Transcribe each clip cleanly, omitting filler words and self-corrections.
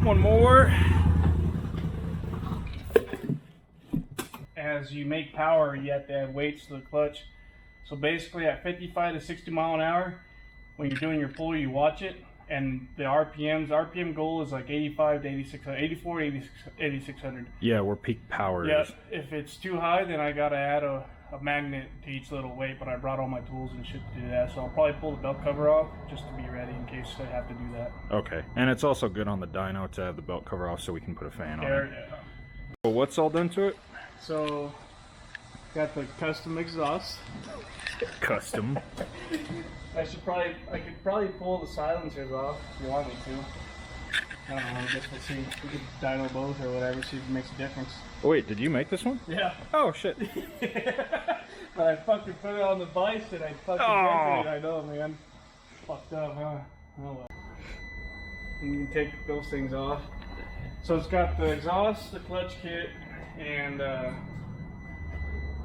One more. As you make power, you have to add weights to the clutch. So basically at 55 to 60 mile an hour, when you're doing your pull, you watch it, and the RPM goal is like 85 to 8600, 84 to 8600. Yeah, where peak power Yeah, is. if it's too high, then I gotta add a magnet to each little weight, but I brought all my tools and shit to do that, so I'll probably pull the belt cover off just to be ready in case I have to do that. Okay, and it's also good on the dyno to have the belt cover off so we can put a fan on it. Yeah. So what's all done to it? So, got the custom exhaust. Custom. I could probably pull the silencers off if you want me to. I don't know, I guess we'll see. We could dyno both or whatever, see if it makes a difference. Oh, wait, did you make this one? Yeah. Oh, shit. But I fucking put it on the bike and I fucking dented it. I know, man. Fucked up, huh? Oh well. And you can take those things off. So it's got the exhaust, the clutch kit, and then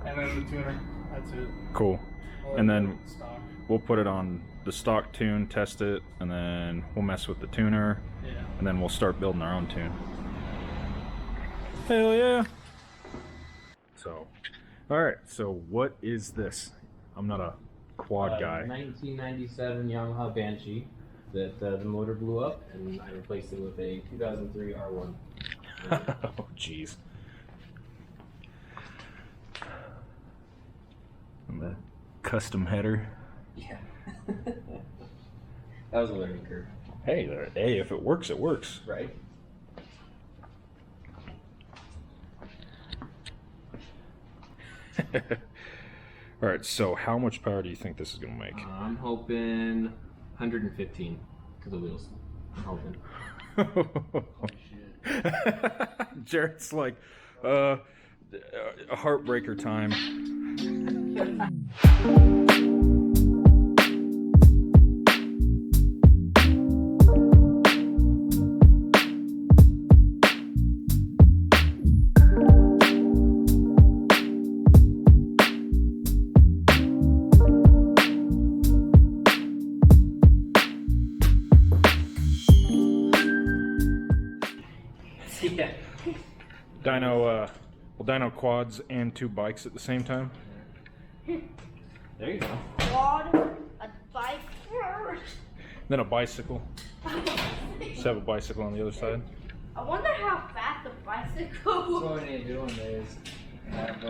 the tuner. That's it. Cool. And then stock. we'll put it on the stock tune, test it, and then we'll mess with the tuner. Yeah. And then we'll start building our own tune. Hell yeah. So, alright, so what is this? I'm not a quad guy. 1997 Yamaha Banshee that the motor blew up, and I replaced it with a 2003 R1. Oh, jeez. And the custom header. Yeah. That was a learning curve. Hey, if it works, it works. Right? Alright, so how much power do you think this is going to make? I'm hoping 115 to the wheels. I'm hoping. Oh, shit. Jared's like, a heartbreaker time. Yeah. We'll dyno quads and two bikes at the same time. There you go. Quad, a bike first. Then a bicycle. Just have a bicycle on the other side. I wonder how fast the bicycle So what I need to do one day is have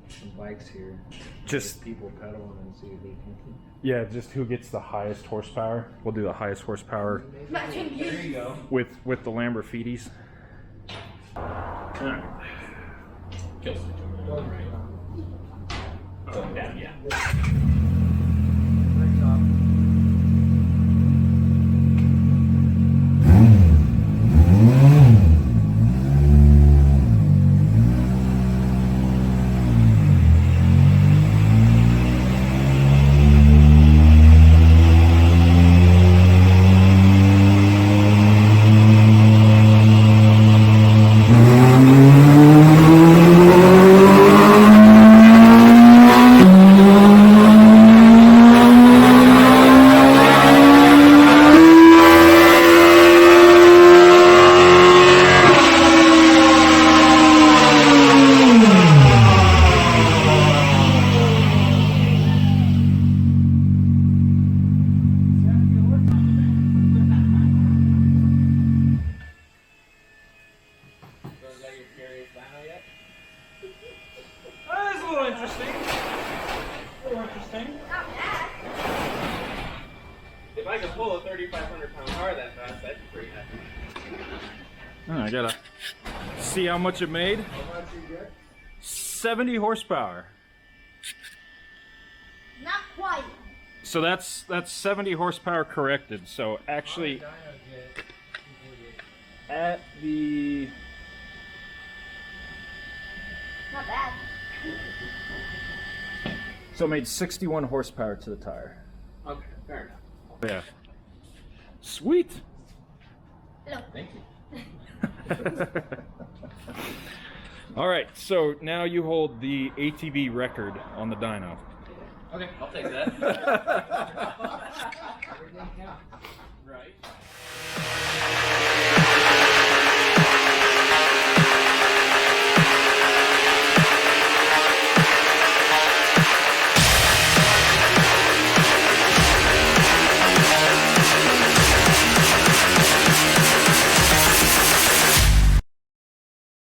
some bikes here. Just people pedaling and see if they can. yeah, just who gets the highest horsepower. We'll do the highest horsepower Imagine There you go. with the Lamborghinis. Alright. Kill switch over there, right? Going down, yeah. I could pull a 3,500-pound car that fast, I'd be pretty happy. I gotta see how much it made. How much you get? 70 horsepower. Not quite. So that's 70 horsepower corrected. So actually, at the Not bad. so it made 61 horsepower to the tire. Okay, fair enough. Yeah. Sweet. Hello. Thank you. All right, so now you hold the ATV record on the dyno. Okay, I'll take that. Everything counts. Right.